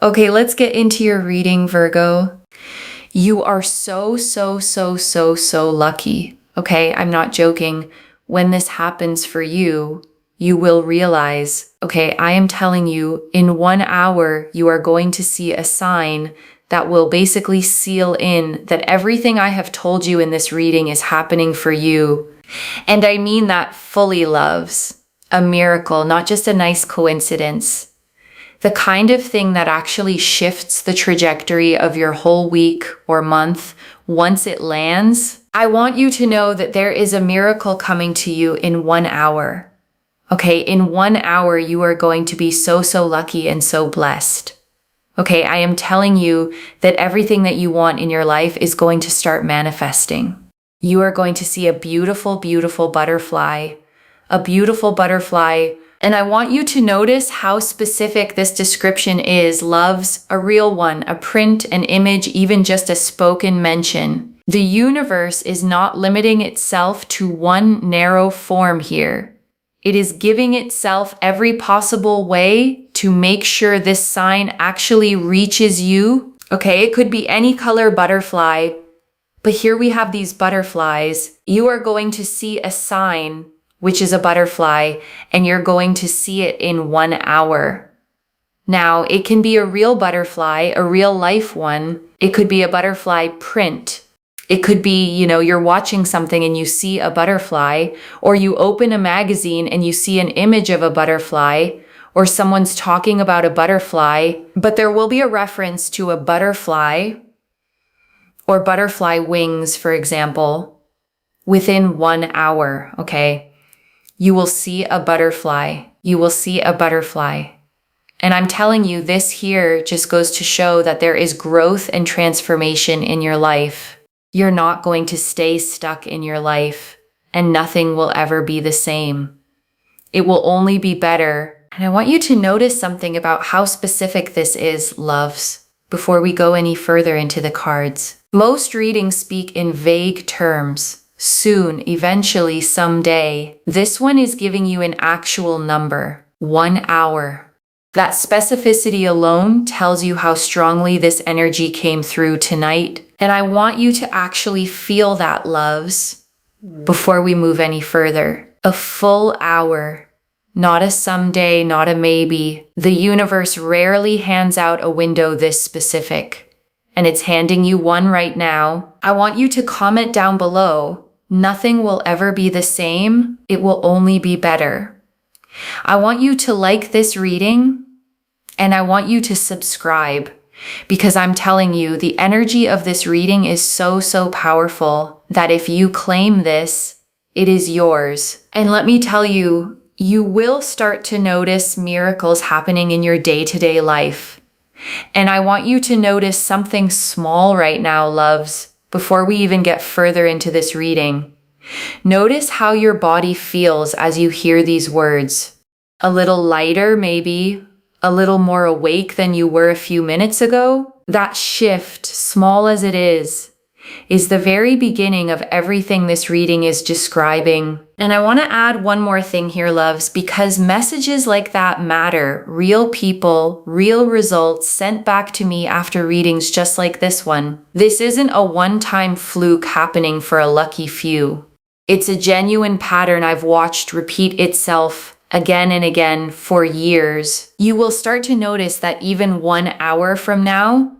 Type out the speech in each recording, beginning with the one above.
Okay, let's get into your reading, Virgo. You are so lucky. Okay, I'm not joking. When this happens for you, you will realize, okay, I am telling you, in 1 hour, you are going to see a sign that will basically seal in that everything I have told you in this reading is happening for you. And I mean that fully, loves. A miracle, not just a nice coincidence. The kind of thing that actually shifts the trajectory of your whole week or month once it lands. I want you to know that there is a miracle coming to you in 1 hour. Okay, in 1 hour, you are going to be so lucky and so blessed. Okay, I am telling you that everything that you want in your life is going to start manifesting. You are going to see a beautiful butterfly. A beautiful butterfly. And I want you to notice how specific this description is, loves, a real one, a print, an image, even just a spoken mention. The universe is not limiting itself to one narrow form here. It is giving itself every possible way to make sure this sign actually reaches you. Okay, it could be any color butterfly, but here we have these butterflies. You are going to see a sign, which is a butterfly, and you're going to see it in 1 hour. Now, it can be a real butterfly, a real life one. It could be a butterfly print. It could be, you're watching something and you see a butterfly, or you open a magazine and you see an image of a butterfly, or someone's talking about a butterfly, but there will be a reference to a butterfly or butterfly wings, for example, within 1 hour, okay? You will see a butterfly. You will see a butterfly. And I'm telling you, this here just goes to show that there is growth and transformation in your life. You're not going to stay stuck in your life, and nothing will ever be the same. It will only be better. And I want you to notice something about how specific this is, loves, before we go any further into the cards. Most readings speak in vague terms. Soon, eventually, someday. This one is giving you an actual number. 1 hour. That specificity alone tells you how strongly this energy came through tonight. And I want you to actually feel that, loves, before we move any further. A full hour. Not a someday, not a maybe. The universe rarely hands out a window this specific. And it's handing you one right now. I want you to comment down below. Nothing will ever be the same. It will only be better. I want you to like this reading, and I want you to subscribe, because I'm telling you, the energy of this reading is so powerful that if you claim this, it is yours. And let me tell you, you will start to notice miracles happening in your day-to-day life. And I want you to notice something small right now, loves, before we even get further into this reading. Notice how your body feels as you hear these words. A little lighter, maybe. A little more awake than you were a few minutes ago. That shift, small as it is the very beginning of everything this reading is describing. And I want to add one more thing here, loves, because messages like that matter. Real people, real results sent back to me after readings just like this one. This isn't a one-time fluke happening for a lucky few. It's a genuine pattern I've watched repeat itself again and again for years. You will start to notice that even 1 hour from now,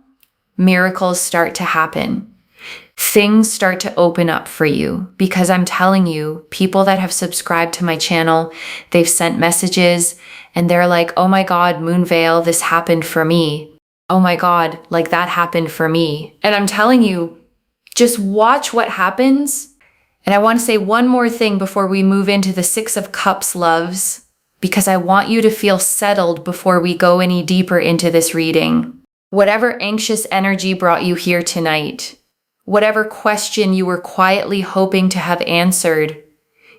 miracles start to happen. Things start to open up for you, because I'm telling you, people that have subscribed to my channel, they've sent messages and they're like, oh my God, Moonveil, this happened for me. Oh my God, like that happened for me. And I'm telling you, just watch what happens. And I want to say one more thing before we move into the 6 of Cups, loves, because I want you to feel settled before we go any deeper into this reading. Whatever anxious energy brought you here tonight, whatever question you were quietly hoping to have answered,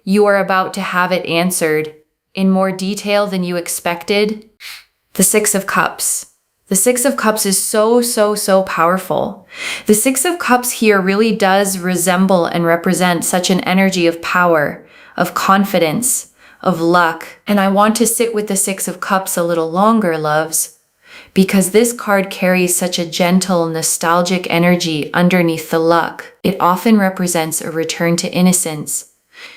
you are about to have it answered in more detail than you expected. The 6 of Cups. The 6 of Cups is so powerful. The 6 of Cups here really does resemble and represent such an energy of power, of confidence, of luck. And I want to sit with the 6 of Cups a little longer, loves, because this card carries such a gentle, nostalgic energy underneath the luck. It often represents a return to innocence,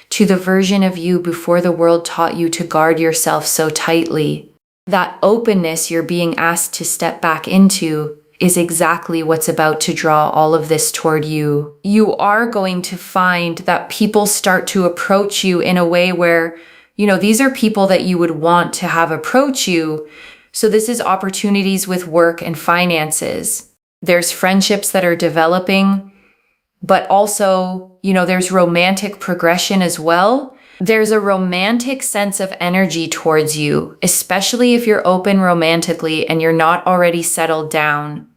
to the version of you before the world taught you to guard yourself so tightly. That openness you're being asked to step back into is exactly what's about to draw all of this toward you. You are going to find that people start to approach you in a way where, these are people that you would want to have approach you. So this is opportunities with work and finances. There's friendships that are developing, but also, there's romantic progression as well. There's a romantic sense of energy towards you, especially if you're open romantically and you're not already settled down.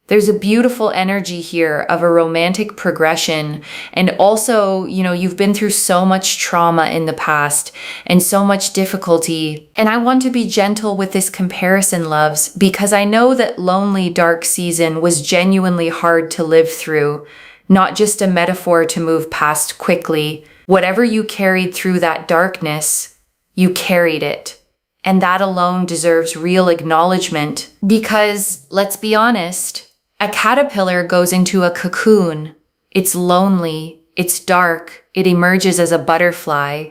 There's a beautiful energy here of a romantic progression. And also, you've been through so much trauma in the past and so much difficulty. And I want to be gentle with this comparison, loves, because I know that lonely, dark season was genuinely hard to live through, not just a metaphor to move past quickly. Whatever you carried through that darkness, you carried it. And that alone deserves real acknowledgement. Because, let's be honest, a caterpillar goes into a cocoon. It's lonely, it's dark, it emerges as a butterfly.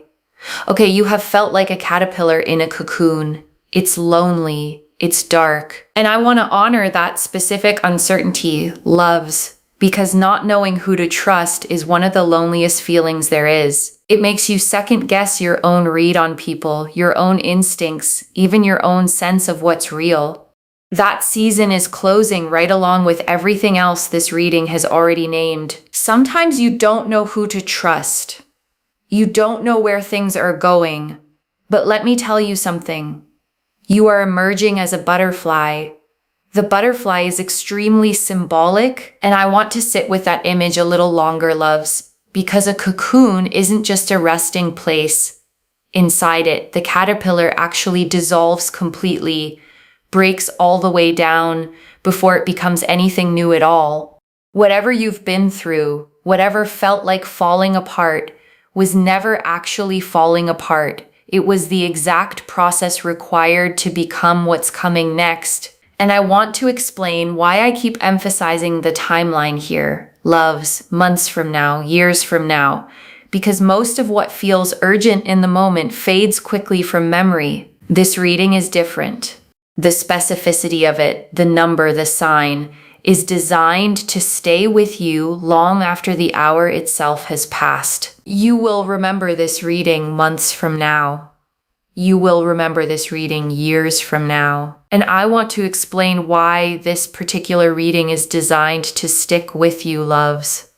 Okay, you have felt like a caterpillar in a cocoon. It's lonely, it's dark. And I want to honor that specific uncertainty, loves. Because not knowing who to trust is one of the loneliest feelings there is. It makes you second guess your own read on people, your own instincts, even your own sense of what's real. That season is closing right along with everything else this reading has already named. Sometimes you don't know who to trust. You don't know where things are going. But let me tell you something. You are emerging as a butterfly. The butterfly is extremely symbolic, and I want to sit with that image a little longer, loves, because a cocoon isn't just a resting place. Inside it, the caterpillar actually dissolves completely, breaks all the way down before it becomes anything new at all. Whatever you've been through, whatever felt like falling apart, was never actually falling apart. It was the exact process required to become what's coming next. And I want to explain why I keep emphasizing the timeline here, loves, months from now, years from now, because most of what feels urgent in the moment fades quickly from memory. This reading is different. The specificity of it, the number, the sign, is designed to stay with you long after the hour itself has passed. You will remember this reading months from now. You will remember this reading years from now. And I want to explain why this particular reading is designed to stick with you, loves,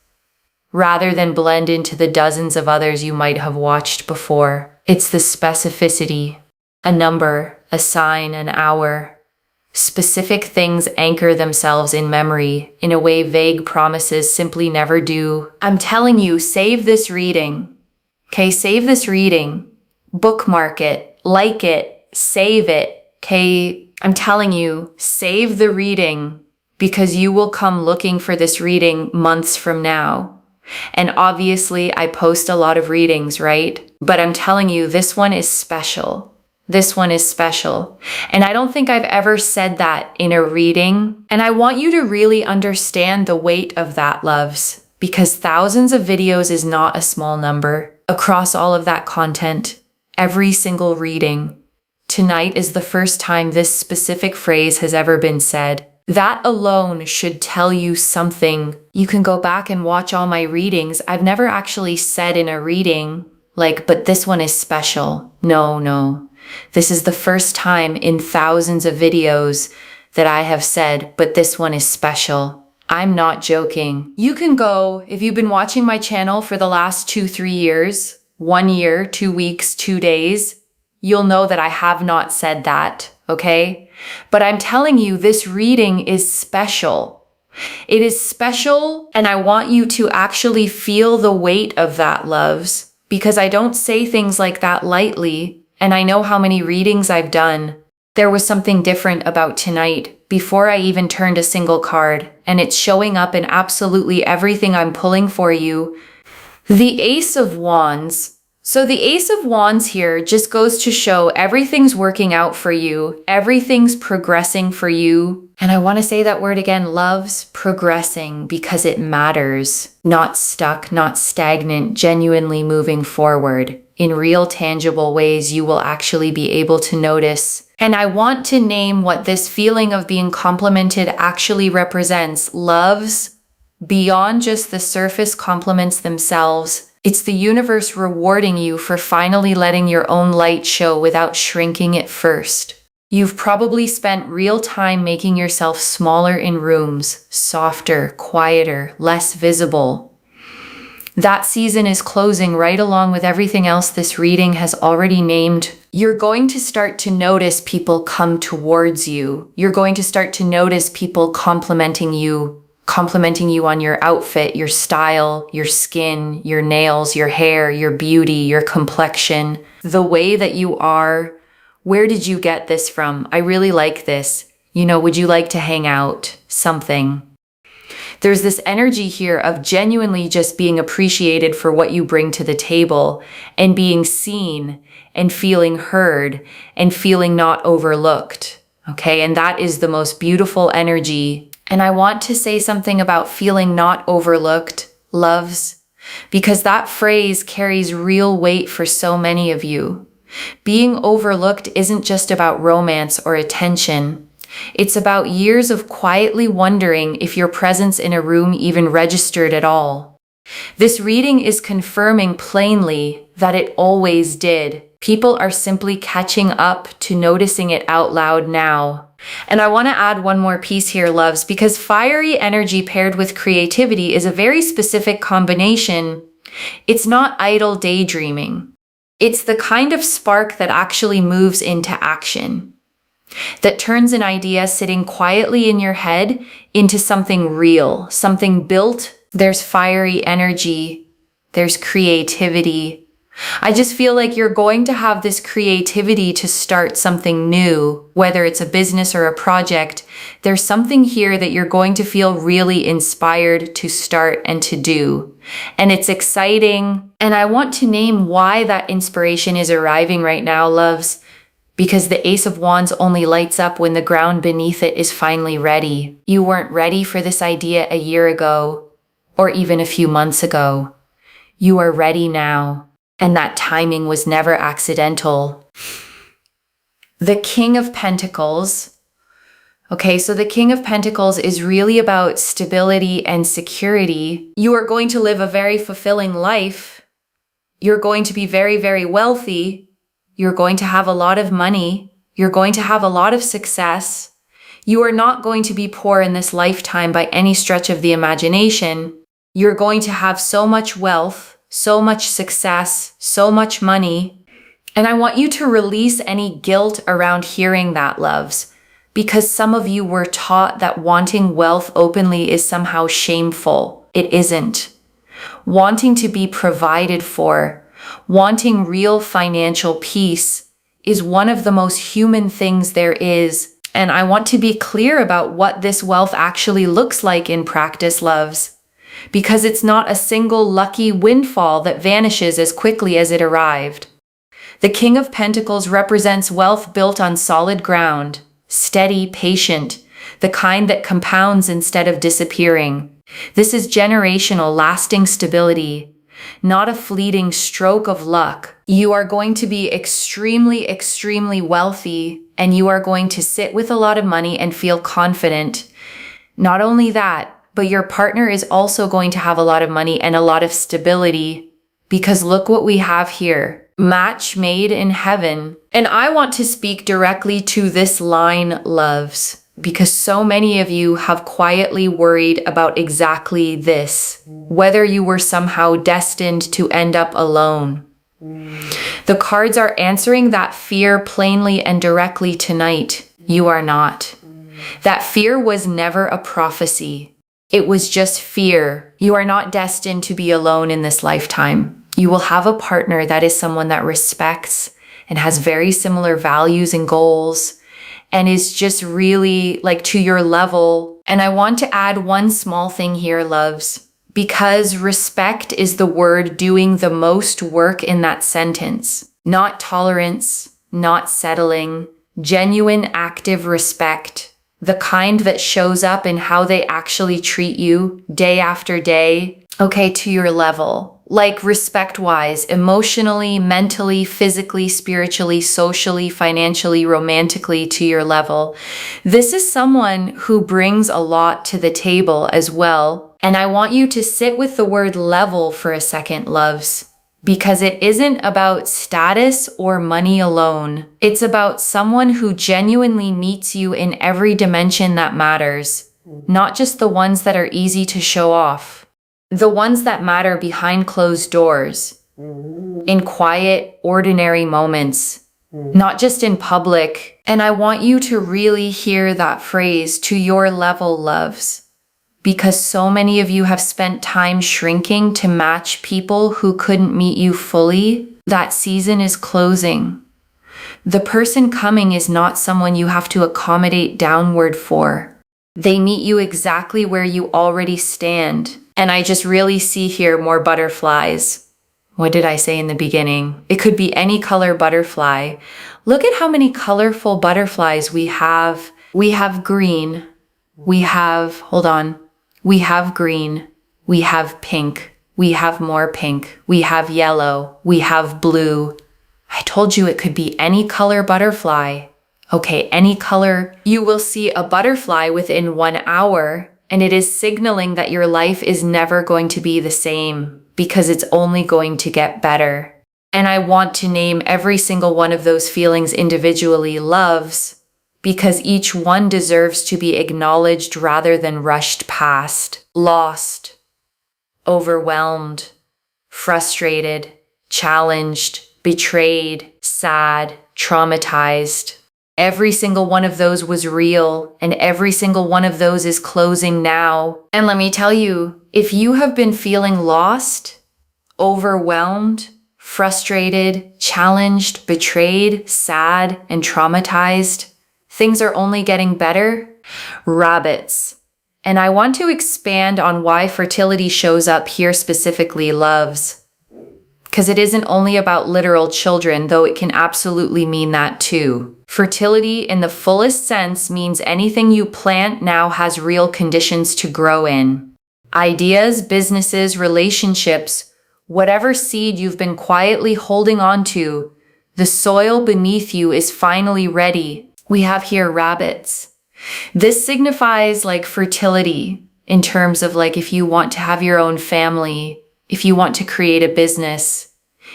rather than blend into the dozens of others you might have watched before. It's the specificity, a number, a sign, an hour. Specific things anchor themselves in memory in a way vague promises simply never do. I'm telling you, save this reading. Okay, save this reading. Bookmark it. Like it, save it, okay? I'm telling you, save the reading because you will come looking for this reading months from now. And obviously, I post a lot of readings, right? But I'm telling you, this one is special. This one is special. And I don't think I've ever said that in a reading. And I want you to really understand the weight of that, loves, because thousands of videos is not a small number across all of that content. Every single reading. Tonight is the first time this specific phrase has ever been said. That alone should tell you something. You can go back and watch all my readings. I've never actually said in a reading, but this one is special. No. This is the first time in thousands of videos that I have said, but this one is special. I'm not joking. You can go, if you've been watching my channel for the last 2-3 years, 1 year, 2 weeks, 2 days, you'll know that I have not said that, okay? But I'm telling you, this reading is special. It is special, and I want you to actually feel the weight of that, loves, because I don't say things like that lightly, and I know how many readings I've done. There was something different about tonight before I even turned a single card, and it's showing up in absolutely everything I'm pulling for you. The Ace of Wands, So the Ace of Wands here just goes to show everything's working out for you. Everything's progressing for you. And I want to say that word again, love's progressing because it matters. Not stuck, not stagnant, genuinely moving forward. In real tangible ways, you will actually be able to notice. And I want to name what this feeling of being complimented actually represents. Love's beyond just the surface compliments themselves. It's the universe rewarding you for finally letting your own light show without shrinking it first. You've probably spent real time making yourself smaller in rooms, softer, quieter, less visible. That season is closing right along with everything else this reading has already named. You're going to start to notice people come towards you. You're going to start to notice people complimenting you on your outfit, your style, your skin, your nails, your hair, your beauty, your complexion, the way that you are. Where did you get this from? I really like this. Would you like to hang out? Something. There's this energy here of genuinely just being appreciated for what you bring to the table and being seen and feeling heard and feeling not overlooked. Okay, and that is the most beautiful energy. And I want to say something about feeling not overlooked, loves, because that phrase carries real weight for so many of you. Being overlooked isn't just about romance or attention. It's about years of quietly wondering if your presence in a room even registered at all. This reading is confirming plainly that it always did. People are simply catching up to noticing it out loud now. And I want to add one more piece here, loves, because fiery energy paired with creativity is a very specific combination. It's not idle daydreaming. It's the kind of spark that actually moves into action, that turns an idea sitting quietly in your head into something real, something built. There's fiery energy. There's creativity. I just feel like you're going to have this creativity to start something new, whether it's a business or a project. There's something here that you're going to feel really inspired to start and to do. And it's exciting. And I want to name why that inspiration is arriving right now, loves, because the Ace of Wands only lights up when the ground beneath it is finally ready. You weren't ready for this idea a year ago, or even a few months ago. You are ready now. And that timing was never accidental. The King of Pentacles. Okay, so the King of Pentacles is really about stability and security. You are going to live a very fulfilling life. You're going to be very, very wealthy. You're going to have a lot of money. You're going to have a lot of success. You are not going to be poor in this lifetime by any stretch of the imagination. You're going to have so much wealth, so much success, so much money. And I want you to release any guilt around hearing that, loves, because some of you were taught that wanting wealth openly is somehow shameful. It isn't. Wanting to be provided for, wanting real financial peace is one of the most human things there is. And I want to be clear about what this wealth actually looks like in practice, loves, because it's not a single lucky windfall that vanishes as quickly as it arrived. The King of Pentacles represents wealth built on solid ground, steady, patient, the kind that compounds instead of disappearing. This is generational, lasting stability, not a fleeting stroke of luck. You are going to be extremely, extremely wealthy, and you are going to sit with a lot of money and feel confident. Not only that, but your partner is also going to have a lot of money and a lot of stability, because look what we have here. Match made in heaven. And I want to speak directly to this line, loves, because so many of you have quietly worried about exactly this, whether you were somehow destined to end up alone. The cards are answering that fear plainly and directly tonight. You are not. That fear was never a prophecy. It was just fear. You are not destined to be alone in this lifetime. You will have a partner that is someone that respects and has very similar values and goals and is just really like to your level. And I want to add one small thing here, loves, because respect is the word doing the most work in that sentence. Not tolerance, not settling, genuine active respect. The kind that shows up in how they actually treat you day after day, okay, to your level. Like respect-wise, emotionally, mentally, physically, spiritually, socially, financially, romantically to your level. This is someone who brings a lot to the table as well. And I want you to sit with the word level for a second, loves. Because it isn't about status or money alone. It's about someone who genuinely meets you in every dimension that matters, not just the ones that are easy to show off. The ones that matter behind closed doors, in quiet, ordinary moments, not just in public. And I want you to really hear that phrase, to your level, loves. Because so many of you have spent time shrinking to match people who couldn't meet you fully. That season is closing. The person coming is not someone you have to accommodate downward for. They meet you exactly where you already stand. And I just really see here more butterflies. What did I say in the beginning? It could be any color butterfly. Look at how many colorful butterflies we have. We have green. We have, hold on. We have green, we have pink, we have more pink, we have yellow, we have blue. I told you it could be any color butterfly. Okay, any color. You will see a butterfly within 1 hour, and it is signaling that your life is never going to be the same because it's only going to get better. And I want to name every single one of those feelings individually, loves, because each one deserves to be acknowledged rather than rushed past. Lost, overwhelmed, frustrated, challenged, betrayed, sad, traumatized. Every single one of those was real, and every single one of those is closing now. And let me tell you, if you have been feeling lost, overwhelmed, frustrated, challenged, betrayed, sad, and traumatized, things are only getting better. Rabbits. And I want to expand on why fertility shows up here specifically, loves. Because it isn't only about literal children, though it can absolutely mean that too. Fertility in the fullest sense means anything you plant now has real conditions to grow in. Ideas, businesses, relationships, whatever seed you've been quietly holding on to, the soil beneath you is finally ready. We have here rabbits. This signifies like fertility in terms of like if you want to have your own family, if you want to create a business,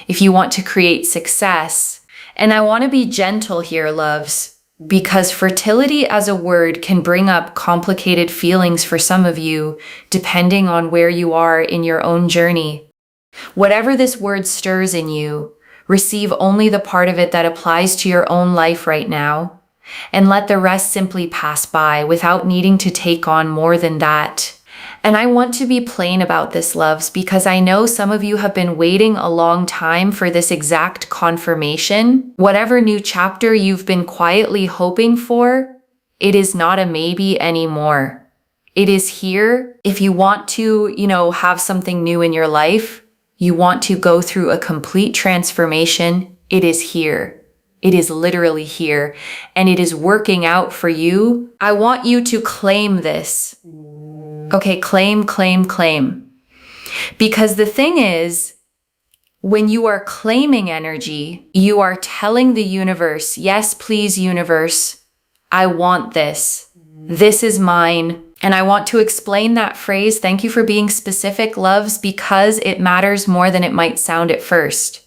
if you want to create success. And I want to be gentle here, loves, because fertility as a word can bring up complicated feelings for some of you, depending on where you are in your own journey. Whatever this word stirs in you, receive only the part of it that applies to your own life right now. And let the rest simply pass by without needing to take on more than that. And I want to be plain about this, loves, because I know some of you have been waiting a long time for this exact confirmation. Whatever new chapter you've been quietly hoping for, it is not a maybe anymore. It is here. If you want to, have something new in your life, you want to go through a complete transformation, it is here. It is literally here, and it is working out for you. I want you to claim this. Okay, claim. Because the thing is, when you are claiming energy, you are telling the universe, yes, please, universe, I want this. This is mine. And I want to explain that phrase, thank you for being specific, loves, because it matters more than it might sound at first.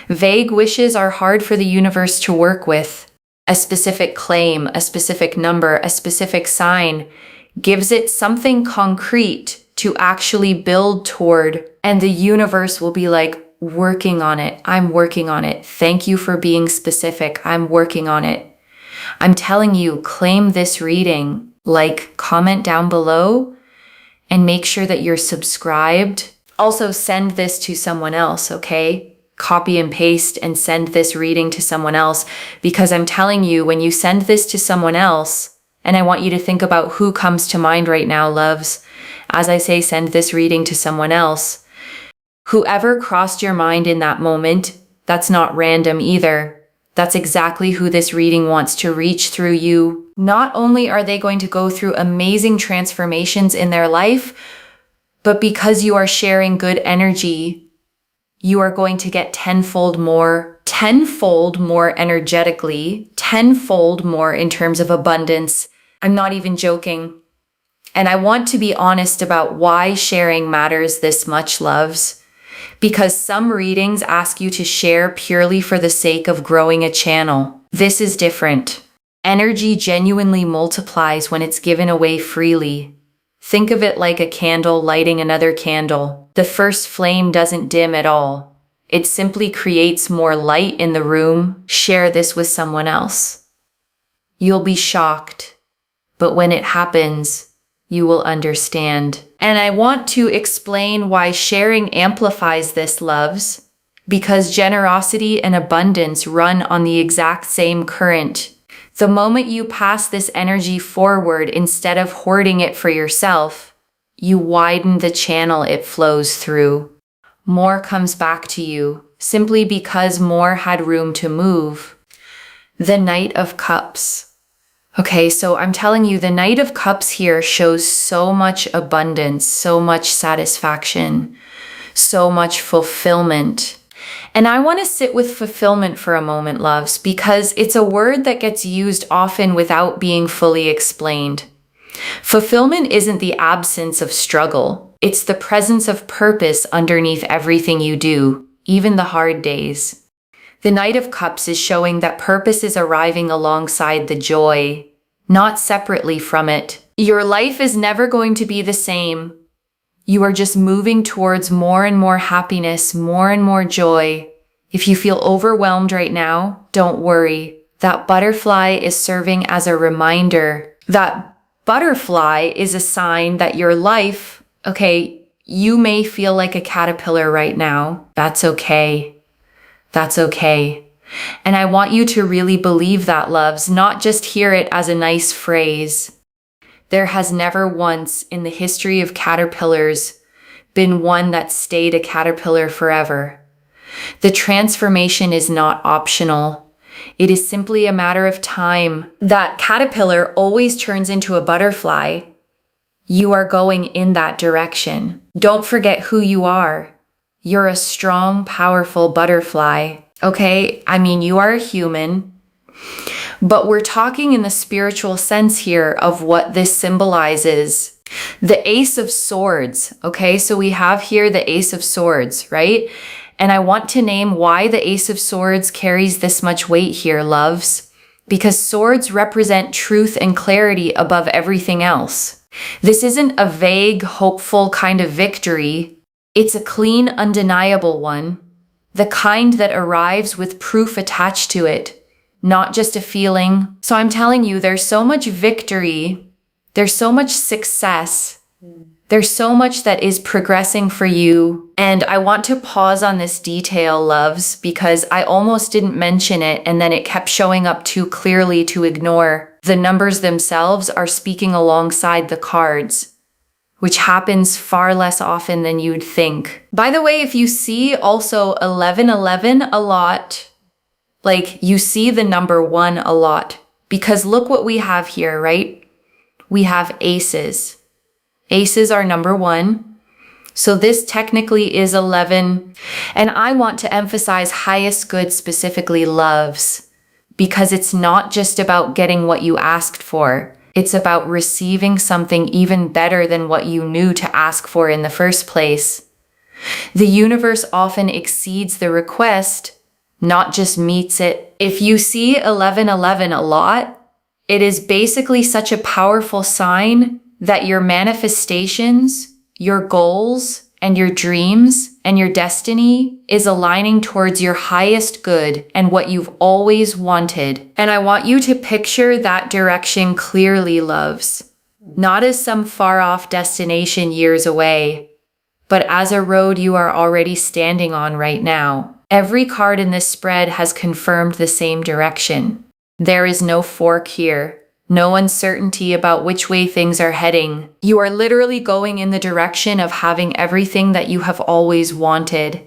Vague wishes are hard for the universe to work with. A specific claim, a specific number, a specific sign gives it something concrete to actually build toward, and the universe will be like, working on it. I'm working on it. Thank you for being specific. I'm working on it. I'm telling you, claim this reading. Like, comment down below and make sure that you're subscribed. Also send this to someone else, okay? Copy and paste and send this reading to someone else, because I'm telling you, when you send this to someone else, And I want you to think about who comes to mind right now, loves. As I say, send this reading to someone else. Whoever crossed your mind in that moment, that's not random either. That's exactly who this reading wants to reach through you. Not only are they going to go through amazing transformations in their life, but because you are sharing good energy, you are going to get tenfold more energetically, tenfold more in terms of abundance. I'm not even joking. And I want to be honest about why sharing matters this much, loves. Because some readings ask you to share purely for the sake of growing a channel. This is different. Energy genuinely multiplies when it's given away freely. Think of it like a candle lighting another candle. The first flame doesn't dim at all. It simply creates more light in the room. Share this with someone else. You'll be shocked, but when it happens, you will understand. And I want to explain why sharing amplifies this, loves, because generosity and abundance run on the exact same current. The moment you pass this energy forward instead of hoarding it for yourself, you widen the channel it flows through. More comes back to you, simply because more had room to move. The Knight of Cups. Okay, so I'm telling you, the Knight of Cups here shows so much abundance, so much satisfaction, so much fulfillment. And I want to sit with fulfillment for a moment, loves, because it's a word that gets used often without being fully explained. Fulfillment isn't the absence of struggle. It's the presence of purpose underneath everything you do, even the hard days. The Knight of Cups is showing that purpose is arriving alongside the joy, not separately from it. Your life is never going to be the same. You are just moving towards more and more happiness, more and more joy. If you feel overwhelmed right now, don't worry. That butterfly is serving as a reminder. That butterfly is a sign that your life, okay, you may feel like a caterpillar right now. That's okay. That's okay. And I want you to really believe that, loves, not just hear it as a nice phrase. There has never once in the history of caterpillars been one that stayed a caterpillar forever. The transformation is not optional. It is simply a matter of time. That caterpillar always turns into a butterfly. You are going in that direction. Don't forget who you are. You're a strong, powerful butterfly, okay? I mean, you are a human, but we're talking in the spiritual sense here of what this symbolizes. The Ace of Swords, okay? So we have here the Ace of Swords, right? And I want to name why the Ace of Swords carries this much weight here, loves, because swords represent truth and clarity above everything else. This isn't a vague, hopeful kind of victory. It's a clean, undeniable one, the kind that arrives with proof attached to it, not just a feeling. So I'm telling you, there's so much victory, there's so much success, there's so much that is progressing for you. And I want to pause on this detail, loves, because I almost didn't mention it and then it kept showing up too clearly to ignore. The numbers themselves are speaking alongside the cards, which happens far less often than you'd think. By the way, if you see also 1111 a lot, like you see the number 1 a lot, because look what we have here, right? We have aces. Aces are number 1. So this technically is 11. And I want to emphasize highest good, specifically loves, because it's not just about getting what you asked for. It's about receiving something even better than what you knew to ask for in the first place. The universe often exceeds the request, not just meets it. If you see 1111 a lot, it is basically such a powerful sign that your manifestations, your goals, and your dreams and your destiny is aligning towards your highest good and what you've always wanted. And I want you to picture that direction clearly, loves, not as some far off destination years away, but as a road you are already standing on right now. Every card in this spread has confirmed the same direction. There is no fork here, no uncertainty about which way things are heading. You are literally going in the direction of having everything that you have always wanted,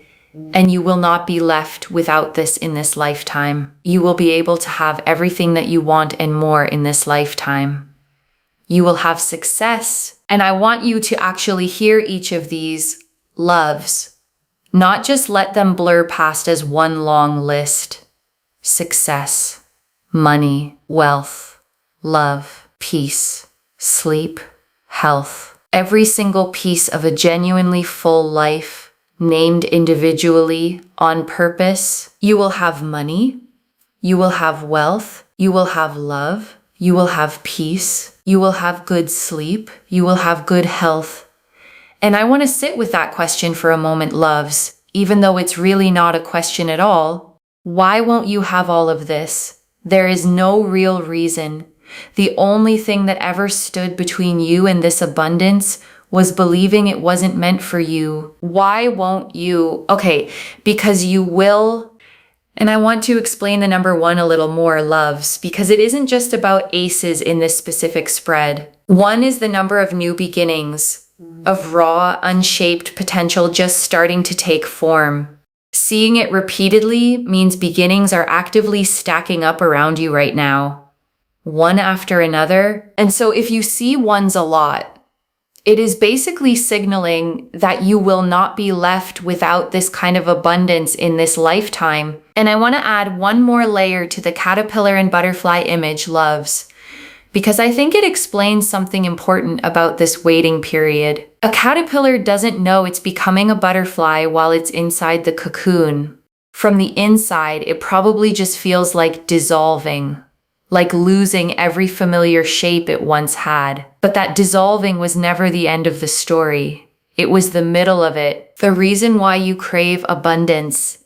and you will not be left without this in this lifetime. You will be able to have everything that you want and more in this lifetime. You will have success, and I want you to actually hear each of these loves, not just let them blur past as one long list. Success, money, wealth, love, peace, sleep, health. Every single piece of a genuinely full life, named individually, on purpose. You will have money, you will have wealth, you will have love, you will have peace, you will have good sleep, you will have good health. And I want to sit with that question for a moment, loves, even though it's really not a question at all. Why won't you have all of this? There is no real reason. The only thing that ever stood between you and this abundance was believing it wasn't meant for you. Why won't you? Okay, because you will. And I want to explain the number one a little more, loves, because it isn't just about aces in this specific spread. One is the number of new beginnings, of raw, unshaped potential just starting to take form. Seeing it repeatedly means beginnings are actively stacking up around you right now, one after another. And so if you see ones a lot, it is basically signaling that you will not be left without this kind of abundance in this lifetime. And I want to add one more layer to the caterpillar and butterfly image, loves, because I think it explains something important about this waiting period. A caterpillar doesn't know it's becoming a butterfly while it's inside the cocoon. From the inside, it probably just feels like dissolving, like losing every familiar shape it once had. But that dissolving was never the end of the story. It was the middle of it. The reason why you crave abundance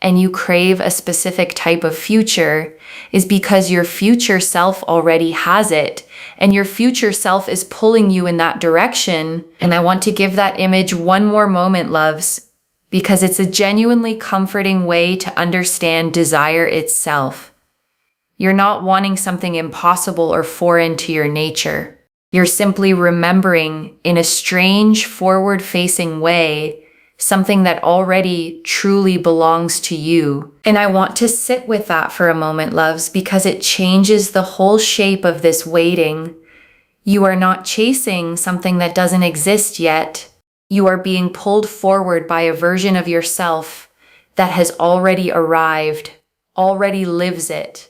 and you crave a specific type of future is because your future self already has it, and your future self is pulling you in that direction. And I want to give that image one more moment, loves, because it's a genuinely comforting way to understand desire itself. You're not wanting something impossible or foreign to your nature. You're simply remembering, in a strange, forward-facing way, something that already truly belongs to you. And I want to sit with that for a moment, loves, because it changes the whole shape of this waiting. You are not chasing something that doesn't exist yet. You are being pulled forward by a version of yourself that has already arrived, already lives it,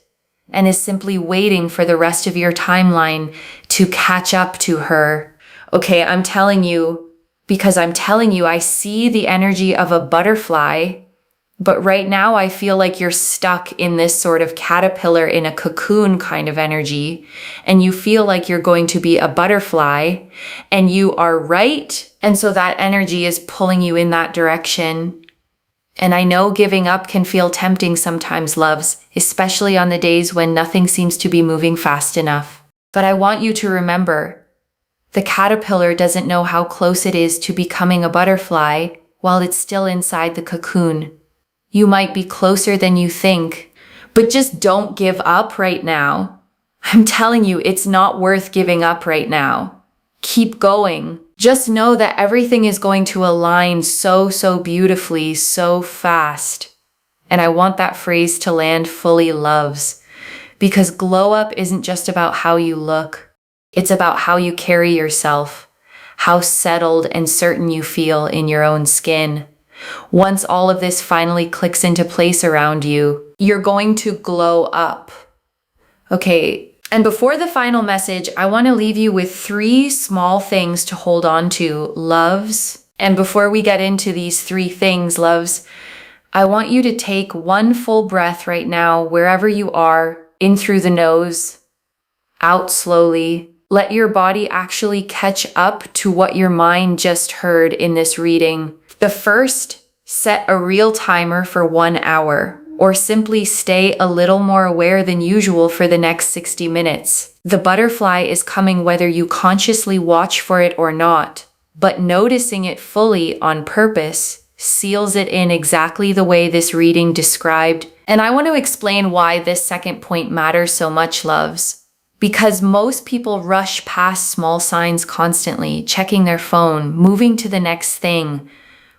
and is simply waiting for the rest of your timeline to catch up to her. Okay, I'm telling you, because I'm telling you, I see the energy of a butterfly, but right now I feel like you're stuck in this sort of caterpillar in a cocoon kind of energy, and you feel like you're going to be a butterfly, and you are right. And so that energy is pulling you in that direction. And I know giving up can feel tempting sometimes, loves, especially on the days when nothing seems to be moving fast enough. But I want you to remember, the caterpillar doesn't know how close it is to becoming a butterfly while it's still inside the cocoon. You might be closer than you think, but just don't give up right now. I'm telling you, it's not worth giving up right now. Keep going. Just know that everything is going to align so beautifully, so fast. And I want that phrase to land fully, loves, because glow up isn't just about how you look. It's about how you carry yourself, how settled and certain you feel in your own skin. Once all of this finally clicks into place around you, you're going to glow up. Okay, and before the final message, I want to leave you with 3 small things to hold on to, loves. And before we get into these 3 things, loves, I want you to take one full breath right now, wherever you are, in through the nose, out slowly. Let your body actually catch up to what your mind just heard in this reading. The first, set a real timer for 1 hour, or simply stay a little more aware than usual for the next 60 minutes. The butterfly is coming whether you consciously watch for it or not, but noticing it fully on purpose seals it in exactly the way this reading described. And I want to explain why this second point matters so much, loves. Because most people rush past small signs constantly, checking their phone, moving to the next thing,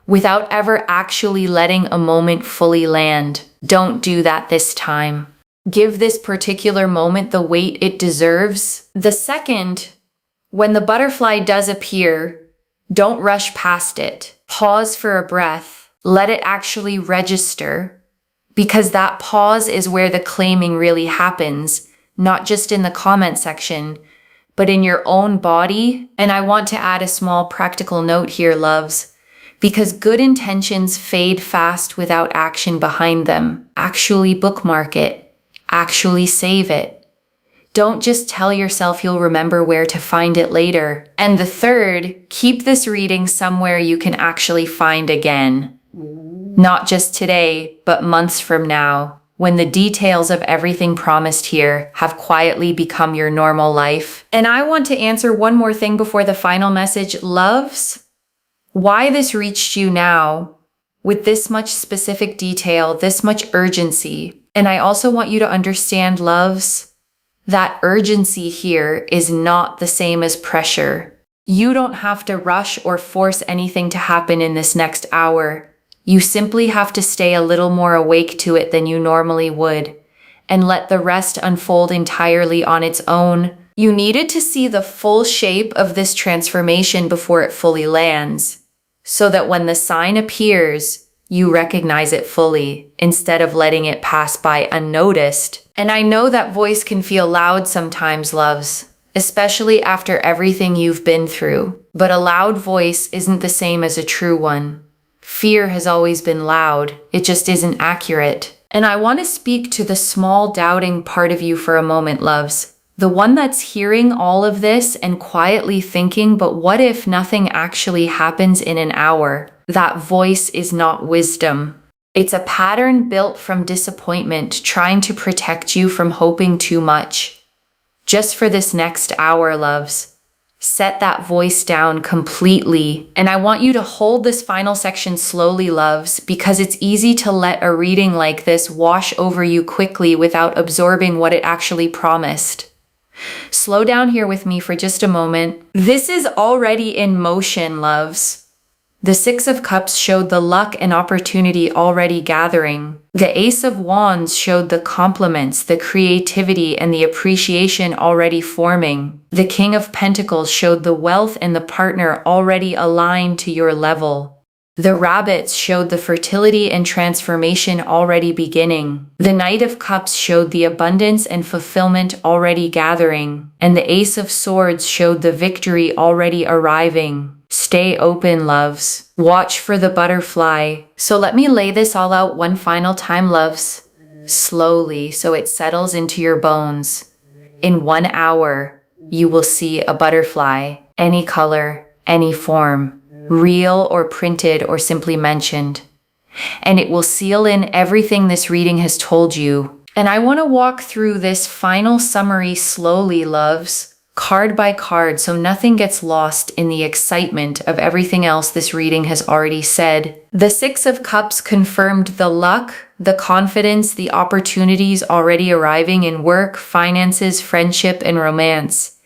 without ever actually letting a moment fully land. Don't do that this time. Give this particular moment the weight it deserves. The second, when the butterfly does appear, don't rush past it. Pause for a breath. Let it actually register, because that pause is where the claiming really happens, not just in the comment section, but in your own body. And I want to add a small practical note here, loves, because good intentions fade fast without action behind them. Actually bookmark it. Actually save it. Don't just tell yourself you'll remember where to find it later. And the third, keep this reading somewhere you can actually find again. Not just today, but months from now, when the details of everything promised here have quietly become your normal life. And I want to answer one more thing before the final message, loves. Why this reached you now, with this much specific detail, this much urgency. And I also want you to understand, loves, that urgency here is not the same as pressure. You don't have to rush or force anything to happen in this next hour. You simply have to stay a little more awake to it than you normally would, and let the rest unfold entirely on its own. You needed to see the full shape of this transformation before it fully lands, so that when the sign appears, you recognize it fully, instead of letting it pass by unnoticed. And I know that voice can feel loud sometimes, loves, especially after everything you've been through. But a loud voice isn't the same as a true one. Fear has always been loud, it just isn't accurate. And I want to speak to the small doubting part of you for a moment, loves. The one that's hearing all of this and quietly thinking, but what if nothing actually happens in an hour? That voice is not wisdom. It's a pattern built from disappointment, trying to protect you from hoping too much. Just for this next hour, loves, set that voice down completely. And I want you to hold this final section slowly, loves, because it's easy to let a reading like this wash over you quickly without absorbing what it actually promised. Slow down here with me for just a moment. This is already in motion, loves. The Six of Cups showed the luck and opportunity already gathering. The Ace of Wands showed the compliments, the creativity, and the appreciation already forming. The King of Pentacles showed the wealth and the partner already aligned to your level. The Rabbits showed the fertility and transformation already beginning. The Knight of Cups showed the abundance and fulfillment already gathering. And the Ace of Swords showed the victory already arriving. Stay open, loves. Watch for the butterfly. So let me lay this all out one final time, loves. Slowly, so it settles into your bones. In 1 hour, you will see a butterfly, any color, any form, real or printed or simply mentioned. And it will seal in everything this reading has told you. And I want to walk through this final summary slowly, loves. Card by card, so nothing gets lost in the excitement of everything else this reading has already said. The Six of Cups confirmed the luck, the confidence, the opportunities already arriving in work, finances, friendship, and romance.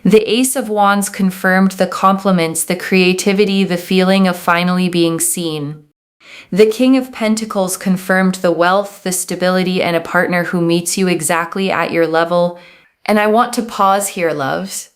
The Ace of Wands confirmed the compliments, the creativity, the feeling of finally being seen. The King of Pentacles confirmed the wealth, the stability, and a partner who meets you exactly at your level. And I want to pause here, loves,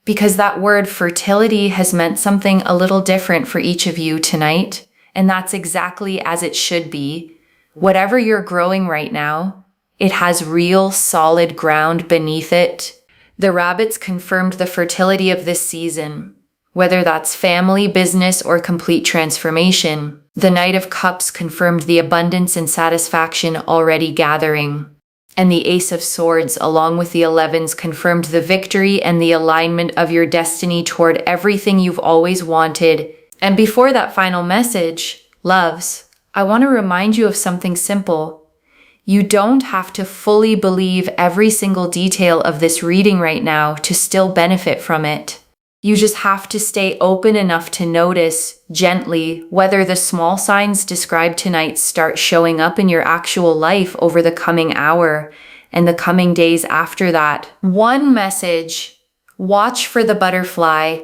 because that word fertility has meant something a little different for each of you tonight, and that's exactly as it should be. Whatever you're growing right now, it has real, solid ground beneath it. The Rabbits confirmed the fertility of this season, whether that's family, business, or complete transformation. The Knight of Cups confirmed the abundance and satisfaction already gathering. And the Ace of Swords, along with the 11s, confirmed the victory and the alignment of your destiny toward everything you've always wanted. And before that final message, loves, I want to remind you of something simple. You don't have to fully believe every single detail of this reading right now to still benefit from it. You just have to stay open enough to notice, gently, whether the small signs described tonight start showing up in your actual life over the coming hour. and the coming days after that. One message: watch for the butterfly,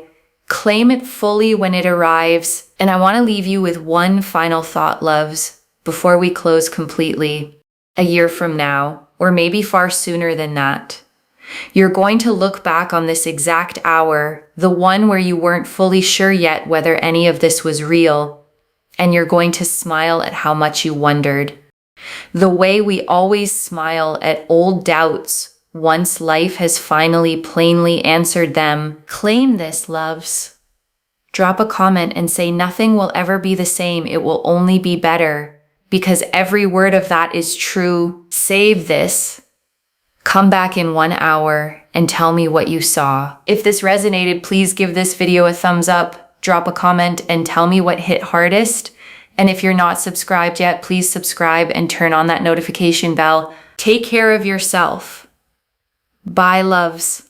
claim it fully when it arrives. And I want to leave you with one final thought, loves, before we close completely. A year from now, or maybe far sooner than that, you're going to look back on this exact hour, the one where you weren't fully sure yet whether any of this was real, and you're going to smile at how much you wondered. The way we always smile at old doubts once life has finally plainly answered them. Claim this, loves. Drop a comment and say nothing will ever be the same, it will only be better, because every word of that is true. Save this. Come back in 1 hour and tell me what you saw. If this resonated, please give this video a thumbs up, drop a comment, and tell me what hit hardest. And if you're not subscribed yet, please subscribe and turn on that notification bell. Take care of yourself. Bye, loves.